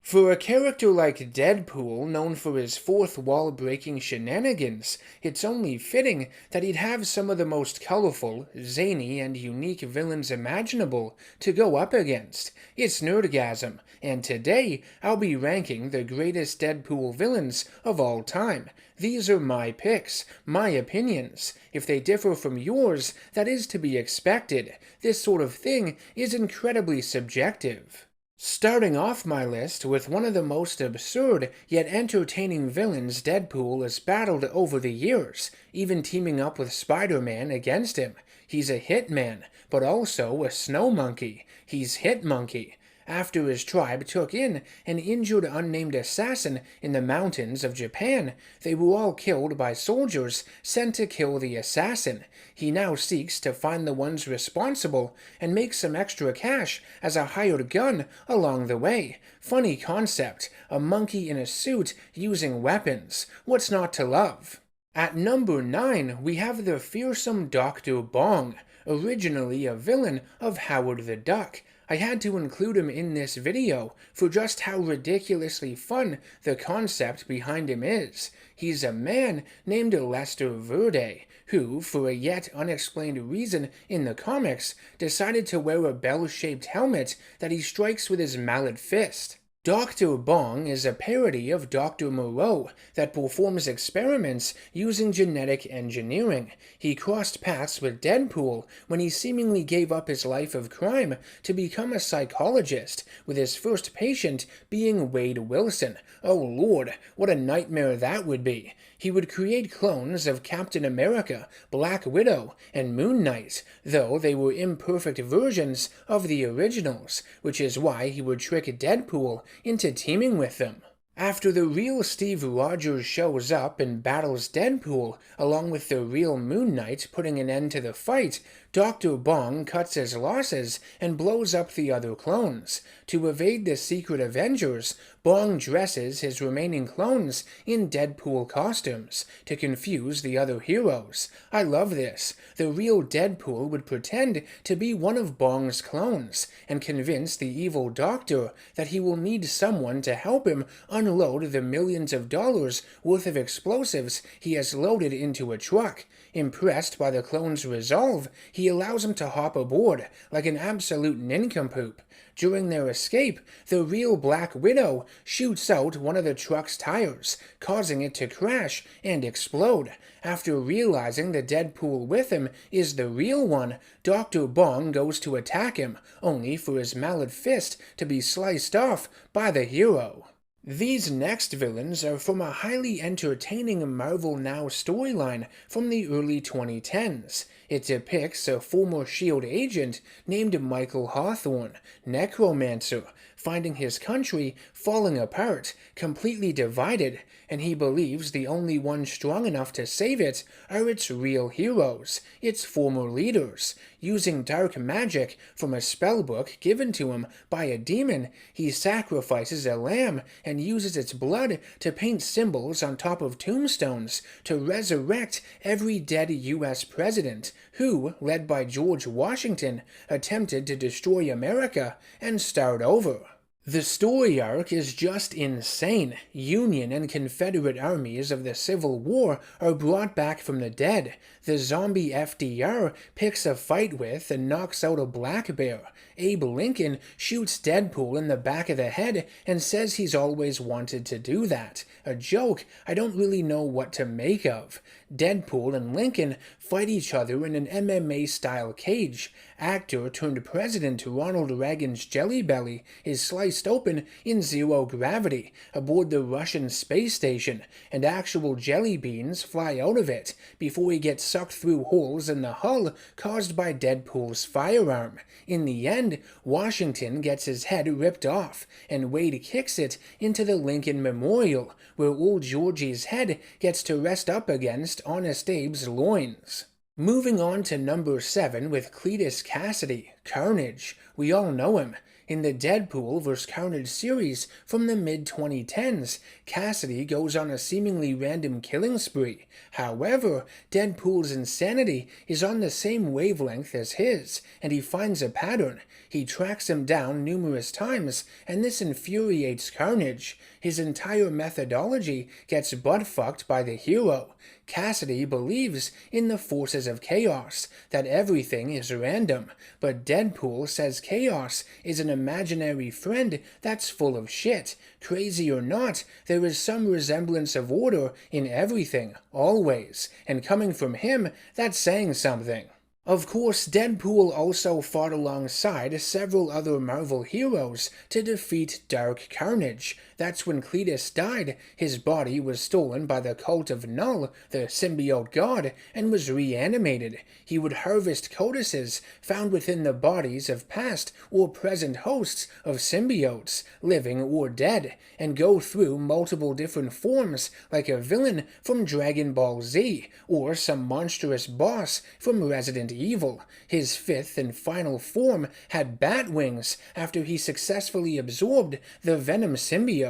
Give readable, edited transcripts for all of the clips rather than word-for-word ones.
For a character like Deadpool, known for his fourth wall breaking shenanigans, it's only fitting that he'd have some of the most colorful, zany, and unique villains imaginable to go up against. It's NerdGasm, and today I'll be ranking the greatest Deadpool villains of all time. These are my picks, my opinions. If they differ from yours, that is to be expected. This sort of thing is incredibly subjective. Starting off my list with one of the most absurd yet entertaining villains Deadpool has battled over the years, even teaming up with Spider-Man against him. He's a hitman, but also a snow monkey. He's Hit Monkey. After his tribe took in an injured unnamed assassin in the mountains of Japan, they were all killed by soldiers sent to kill the assassin. He now seeks to find the ones responsible and make some extra cash as a hired gun along the way. Funny concept, a monkey in a suit using weapons. What's not to love? At number 9, we have the fearsome Dr. Bong, originally a villain of Howard the Duck. I had to include him in this video for just how ridiculously fun the concept behind him is. He's a man named Lester Verde, who, for a yet unexplained reason in the comics, decided to wear a bell-shaped helmet that he strikes with his mallet fist. Dr. Bong is a parody of Dr. Moreau that performs experiments using genetic engineering. He crossed paths with Deadpool when he seemingly gave up his life of crime to become a psychologist, with his first patient being Wade Wilson. Oh lord, what a nightmare that would be. He would create clones of Captain America, Black Widow, and Moon Knight, though they were imperfect versions of the originals, which is why he would trick Deadpool into teaming with them. After the real Steve Rogers shows up and battles Deadpool, along with the real Moon Knight putting an end to the fight, Dr. Bong cuts his losses and blows up the other clones. To evade the secret Avengers, Bong dresses his remaining clones in Deadpool costumes to confuse the other heroes. I love this. The real Deadpool would pretend to be one of Bong's clones and convince the evil doctor that he will need someone to help him unload the millions of dollars worth of explosives he has loaded into a truck. Impressed by the clone's resolve, he allows him to hop aboard like an absolute nincompoop. During their escape, the real Black Widow shoots out one of the truck's tires, causing it to crash and explode. After realizing the Deadpool with him is the real one, Dr. Bong goes to attack him, only for his mallet fist to be sliced off by the hero. These next villains are from a highly entertaining Marvel Now storyline from the early 2010s. It depicts a former S.H.I.E.L.D. agent named Michael Hawthorne, necromancer, finding his country falling apart, completely divided, and he believes the only ones strong enough to save it are its real heroes, its former leaders. Using dark magic from a spellbook given to him by a demon, he sacrifices a lamb and uses its blood to paint symbols on top of tombstones to resurrect every dead U.S. president who, led by George Washington, attempted to destroy America and start over. The story arc is just insane. Union and Confederate armies of the Civil War are brought back from the dead. The zombie FDR picks a fight with and knocks out a black bear. Abe Lincoln shoots Deadpool in the back of the head and says he's always wanted to do that. A joke I don't really know what to make of. Deadpool and Lincoln fight each other in an MMA-style cage. Actor turned President Ronald Reagan's Jelly Belly is sliced open in zero gravity aboard the Russian space station, and actual jelly beans fly out of it before he gets sucked through holes in the hull caused by Deadpool's firearm. In the end, Washington gets his head ripped off, and Wade kicks it into the Lincoln Memorial, where old Georgie's head gets to rest up against Honest Abe's loins. Moving on to number 7 with Cletus Cassidy, Carnage. We all know him. In the Deadpool vs. Carnage series from the mid-2010s, Cassidy goes on a seemingly random killing spree. However, Deadpool's insanity is on the same wavelength as his, and he finds a pattern. He tracks him down numerous times, and this infuriates Carnage. His entire methodology gets butt-fucked by the hero. Cassidy believes in the forces of chaos, that everything is random, but Deadpool says chaos is an imaginary friend that's full of shit. Crazy or not, there is some resemblance of order in everything, always, and coming from him, that's saying something. Of course, Deadpool also fought alongside several other Marvel heroes to defeat Dark Carnage. That's when Cletus died. His body was stolen by the cult of Null, the symbiote god, and was reanimated. He would harvest codices found within the bodies of past or present hosts of symbiotes, living or dead, and go through multiple different forms like a villain from Dragon Ball Z, or some monstrous boss from Resident Evil. His fifth and final form had bat wings after he successfully absorbed the Venom symbiote.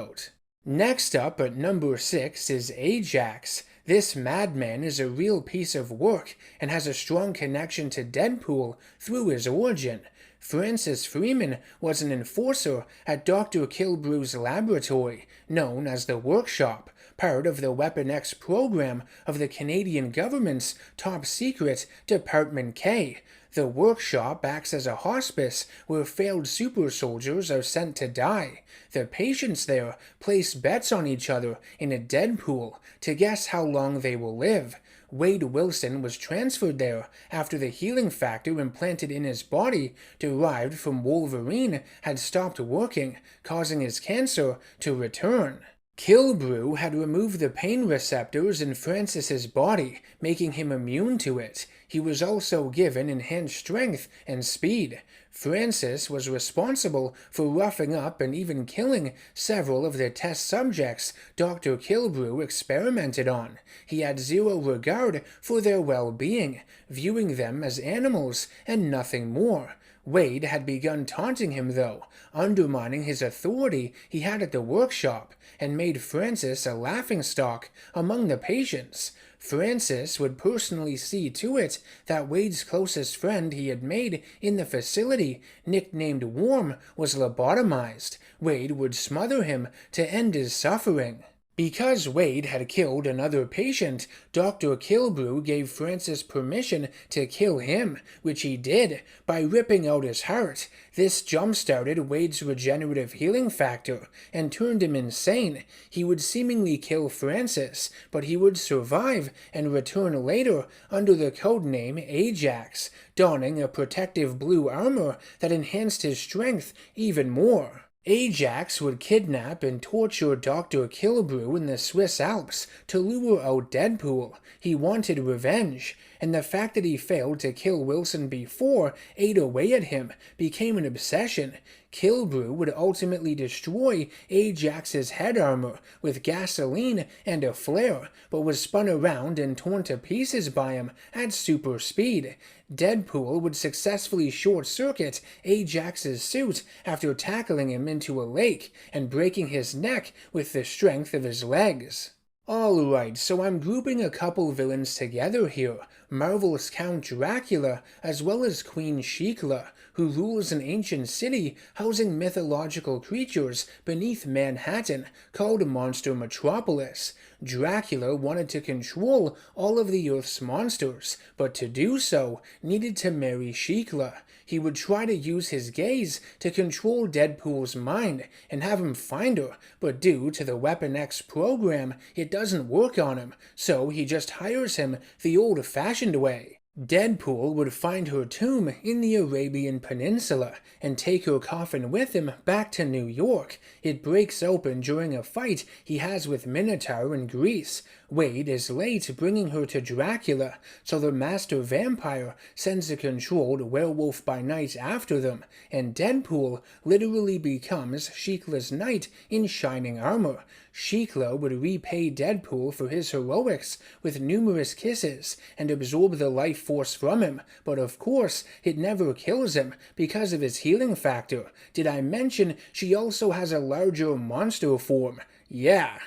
Next up at number 6 is Ajax. This madman is a real piece of work and has a strong connection to Deadpool through his origin. Francis Freeman was an enforcer at Dr. Kilbrew's laboratory, known as the Workshop, part of the Weapon X program of the Canadian government's top-secret Department K. The Workshop acts as a hospice where failed super soldiers are sent to die. The patients there place bets on each other in a Deadpool to guess how long they will live. Wade Wilson was transferred there after the healing factor implanted in his body derived from Wolverine had stopped working, causing his cancer to return. Kilbrew had removed the pain receptors in Francis's body, making him immune to it. He was also given enhanced strength and speed. Francis was responsible for roughing up and even killing several of the test subjects Dr. Kilbrew experimented on. He had zero regard for their well-being, viewing them as animals and nothing more. Wade had begun taunting him, though, undermining his authority he had at the workshop, and made Francis a laughingstock among the patients. Francis would personally see to it that Wade's closest friend he had made in the facility, nicknamed Worm, was lobotomized. Wade would smother him to end his suffering. Because Wade had killed another patient, Dr. Kilbrew gave Francis permission to kill him, which he did by ripping out his heart. This jump-started Wade's regenerative healing factor and turned him insane. He would seemingly kill Francis, but he would survive and return later under the codename Ajax, donning a protective blue armor that enhanced his strength even more. Ajax would kidnap and torture Dr. Kilbrew in the Swiss Alps to lure out Deadpool. He wanted revenge, and the fact that he failed to kill Wilson before ate away at him, became an obsession. Kilbrew would ultimately destroy Ajax's head armor with gasoline and a flare, but was spun around and torn to pieces by him at super speed. Deadpool would successfully short-circuit Ajax's suit after tackling him into a lake and breaking his neck with the strength of his legs. Alright, so I'm grouping a couple villains together here. Marvel's Count Dracula, as well as Queen Shiklah, who rules an ancient city housing mythological creatures beneath Manhattan called Monster Metropolis. Dracula wanted to control all of the Earth's monsters, but to do so, needed to marry Shiklah. He would try to use his gaze to control Deadpool's mind and have him find her, but due to the Weapon X program, it doesn't work on him, so he just hires him the old-fashioned way. Deadpool would find her tomb in the Arabian Peninsula and take her coffin with him back to New York. It breaks open during a fight he has with Minotaur in Greece. Wade is late bringing her to Dracula, so the master vampire sends a controlled werewolf by night after them, and Deadpool literally becomes Shiklah's knight in shining armor. Shiklah would repay Deadpool for his heroics with numerous kisses and absorb the life force from him, but of course it never kills him because of his healing factor. Did I mention she also has a larger monster form? Yeah.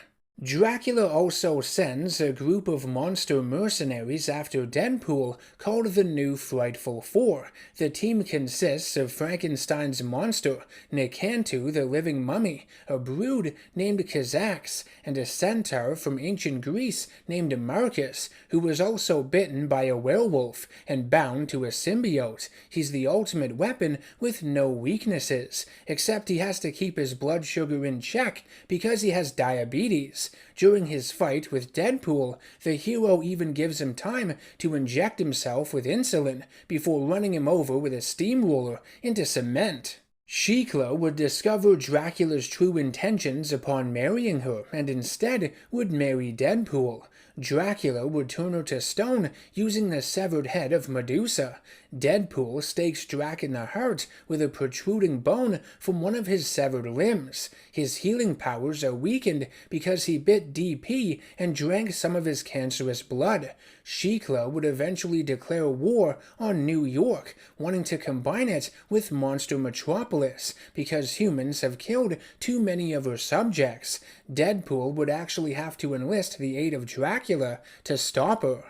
Dracula also sends a group of monster mercenaries after Deadpool called the New Frightful Four. The team consists of Frankenstein's monster, Nicantu the living mummy, a brood named Ajax, and a centaur from ancient Greece named Marcus, who was also bitten by a werewolf and bound to a symbiote. He's the ultimate weapon with no weaknesses, except he has to keep his blood sugar in check because he has diabetes. During his fight with Deadpool, the hero even gives him time to inject himself with insulin before running him over with a steamroller into cement. Shiklah would discover Dracula's true intentions upon marrying her, and instead would marry Deadpool. Dracula would turn her to stone using the severed head of Medusa. Deadpool stakes Drac in the heart with a protruding bone from one of his severed limbs. His healing powers are weakened because he bit DP and drank some of his cancerous blood. Shiklah would eventually declare war on New York, wanting to combine it with Monster Metropolis because humans have killed too many of her subjects. Deadpool would actually have to enlist the aid of Dracula to stop her.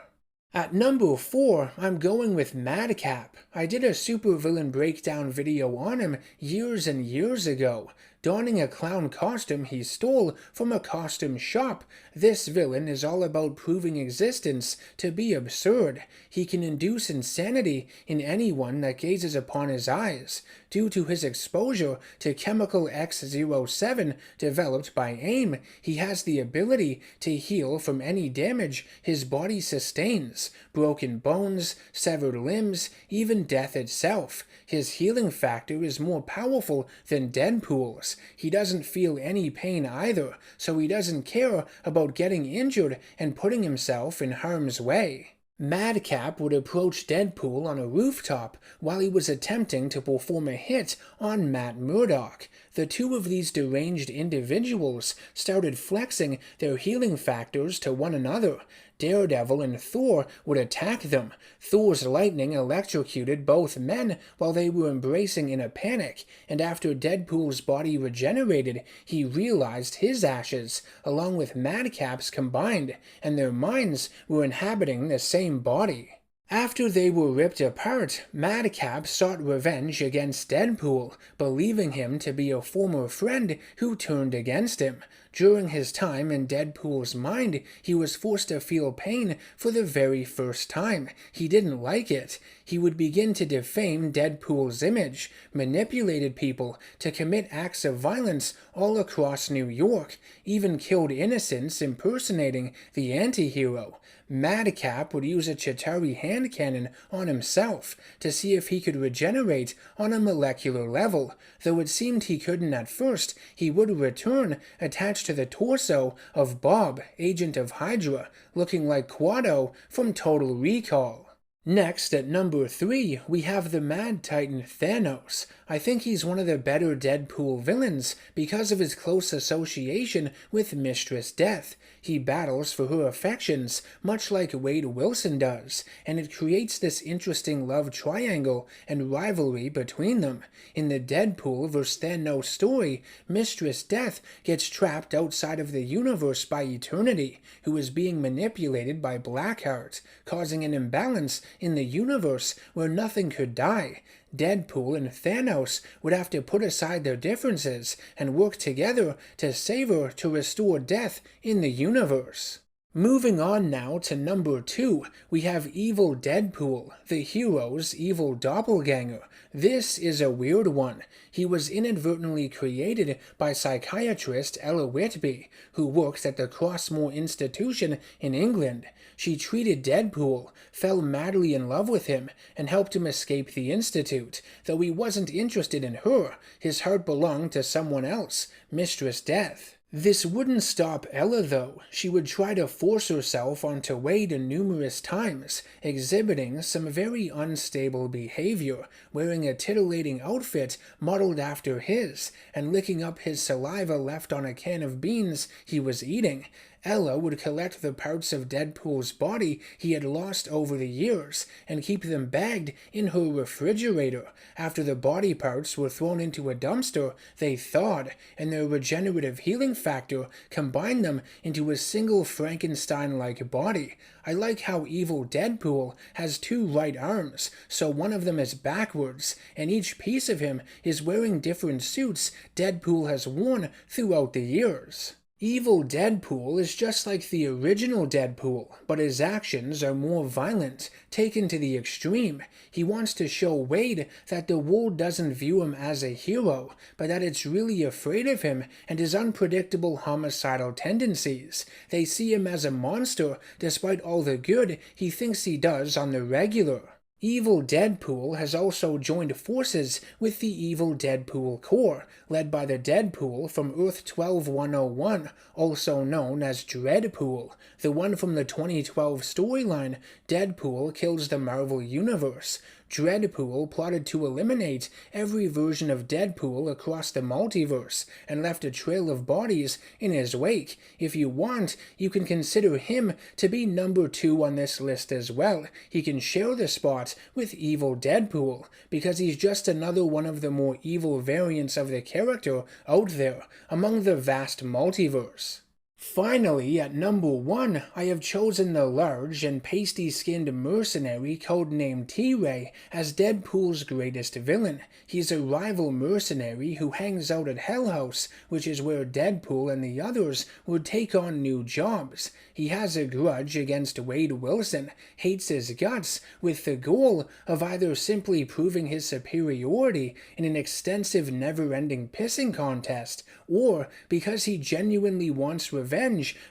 At number 4, I'm going with Madcap. I did a supervillain breakdown video on him years and years ago. Donning a clown costume he stole from a costume shop, this villain is all about proving existence to be absurd. He can induce insanity in anyone that gazes upon his eyes. Due to his exposure to Chemical X07 developed by AIM, he has the ability to heal from any damage his body sustains, broken bones, severed limbs, even death itself. His healing factor is more powerful than Deadpool's. He doesn't feel any pain either, so he doesn't care about getting injured and putting himself in harm's way. Madcap would approach Deadpool on a rooftop while he was attempting to perform a hit on Matt Murdock. The two of these deranged individuals started flexing their healing factors to one another. Daredevil and Thor would attack them. Thor's lightning electrocuted both men while they were embracing in a panic, and after Deadpool's body regenerated, he realized his ashes, along with Madcap's combined, and their minds were inhabiting the same body. After they were ripped apart, Madcap sought revenge against Deadpool, believing him to be a former friend who turned against him. During his time in Deadpool's mind, he was forced to feel pain for the very first time. He didn't like it. He would begin to defame Deadpool's image, manipulated people to commit acts of violence all across New York, even killed innocents impersonating the anti-hero. Madcap would use a Chitauri hand cannon on himself to see if he could regenerate on a molecular level. Though it seemed he couldn't at first, he would return attached to the torso of Bob, agent of Hydra, looking like Quado from Total Recall. Next, at number 3, we have the Mad Titan Thanos. I think he's one of the better Deadpool villains because of his close association with Mistress Death. He battles for her affections, much like Wade Wilson does, and it creates this interesting love triangle and rivalry between them. In the Deadpool vs. Thanos story, Mistress Death gets trapped outside of the universe by Eternity, who is being manipulated by Blackheart, causing an imbalance in the universe where nothing could die. Deadpool and Thanos would have to put aside their differences and work together to save her to restore death in the universe. Moving on now to number 2, we have Evil Deadpool, the hero's evil doppelganger. This is a weird one. He was inadvertently created by psychiatrist Ella Whitby, who works at the Crossmore Institution in England. She treated Deadpool, fell madly in love with him, and helped him escape the institute. Though he wasn't interested in her, his heart belonged to someone else, Mistress Death. This wouldn't stop Ella, though. She would try to force herself onto Wade numerous times, exhibiting some very unstable behavior, wearing a titillating outfit modeled after his, and licking up his saliva left on a can of beans he was eating. Ella would collect the parts of Deadpool's body he had lost over the years and keep them bagged in her refrigerator. After the body parts were thrown into a dumpster, they thawed, and their regenerative healing factor combined them into a single Frankenstein-like body. I like how evil Deadpool has 2 right arms, so one of them is backwards, and each piece of him is wearing different suits Deadpool has worn throughout the years. Evil Deadpool is just like the original Deadpool, but his actions are more violent, taken to the extreme. He wants to show Wade that the world doesn't view him as a hero, but that it's really afraid of him and his unpredictable homicidal tendencies. They see him as a monster, despite all the good he thinks he does on the regular. Evil Deadpool has also joined forces with the Evil Deadpool Corps, led by the Deadpool from Earth 12101, also known as Dreadpool, the one from the 2012 storyline Deadpool Kills the Marvel Universe. Dreadpool plotted to eliminate every version of Deadpool across the multiverse and left a trail of bodies in his wake. If you want, you can consider him to be number 2 on this list as well. He can share the spot with Evil Deadpool, because he's just another one of the more evil variants of the character out there among the vast multiverse. Finally, at number 1, I have chosen the large and pasty-skinned mercenary codenamed T-Ray as Deadpool's greatest villain. He's a rival mercenary who hangs out at Hell House, which is where Deadpool and the others would take on new jobs. He has a grudge against Wade Wilson, hates his guts, with the goal of either simply proving his superiority in an extensive never-ending pissing contest, or because he genuinely wants revenge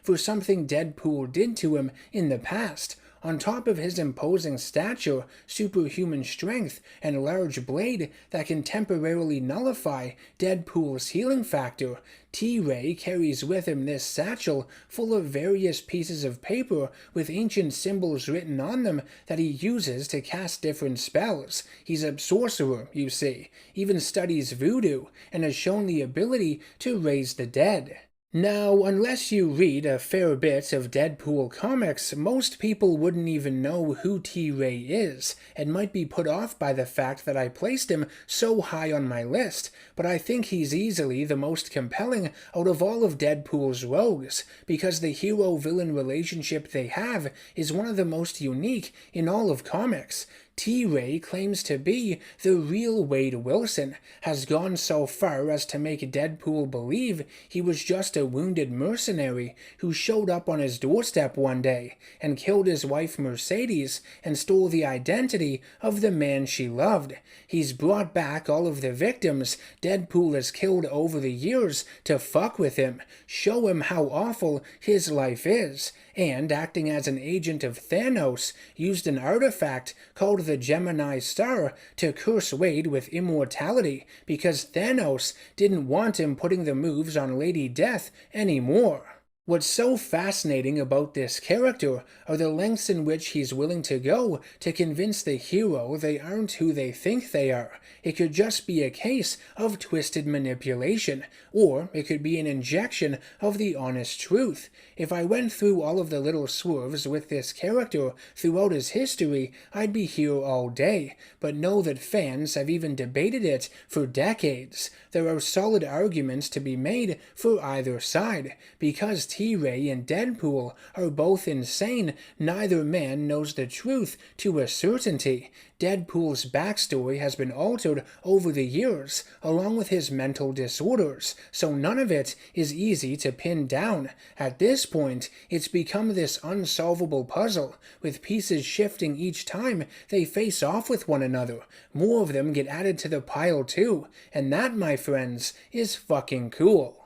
for something Deadpool did to him in the past. On top of his imposing stature, superhuman strength, and large blade that can temporarily nullify Deadpool's healing factor, T-Ray carries with him this satchel full of various pieces of paper with ancient symbols written on them that he uses to cast different spells. He's a sorcerer, you see, even studies voodoo, and has shown the ability to raise the dead. Now, unless you read a fair bit of Deadpool comics, most people wouldn't even know who T-Ray is, and might be put off by the fact that I placed him so high on my list, but I think he's easily the most compelling out of all of Deadpool's rogues, because the hero-villain relationship they have is one of the most unique in all of comics. T-Ray claims to be the real Wade Wilson, has gone so far as to make Deadpool believe he was just a wounded mercenary who showed up on his doorstep one day and killed his wife Mercedes and stole the identity of the man she loved. He's brought back all of the victims Deadpool has killed over the years to fuck with him, show him how awful his life is, and, acting as an agent of Thanos, used an artifact called the Gemini Star to curse Wade with immortality because Thanos didn't want him putting the moves on Lady Death anymore. What's so fascinating about this character are the lengths in which he's willing to go to convince the hero they aren't who they think they are. It could just be a case of twisted manipulation, or it could be an injection of the honest truth. If I went through all of the little swerves with this character throughout his history, I'd be here all day, but know that fans have even debated it for decades. There are solid arguments to be made for either side, because T-Ray and Deadpool are both insane. Neither man knows the truth to a certainty. Deadpool's backstory has been altered over the years, along with his mental disorders, so none of it is easy to pin down. At this point, it's become this unsolvable puzzle, with pieces shifting each time they face off with one another. More of them get added to the pile too, and that, my friends, is fucking cool.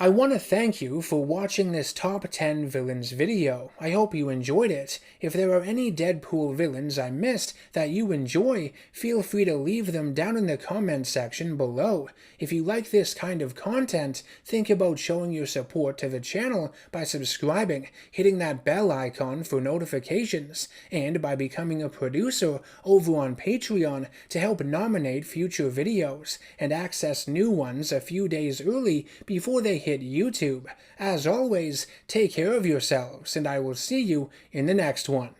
I want to thank you for watching this Top 10 Villains video. I hope you enjoyed it. If there are any Deadpool villains I missed that you enjoy, feel free to leave them down in the comment section below. If you like this kind of content, think about showing your support to the channel by subscribing, hitting that bell icon for notifications, and by becoming a producer over on Patreon to help nominate future videos and access new ones a few days early before they hit YouTube. As always, take care of yourselves, and I will see you in the next one.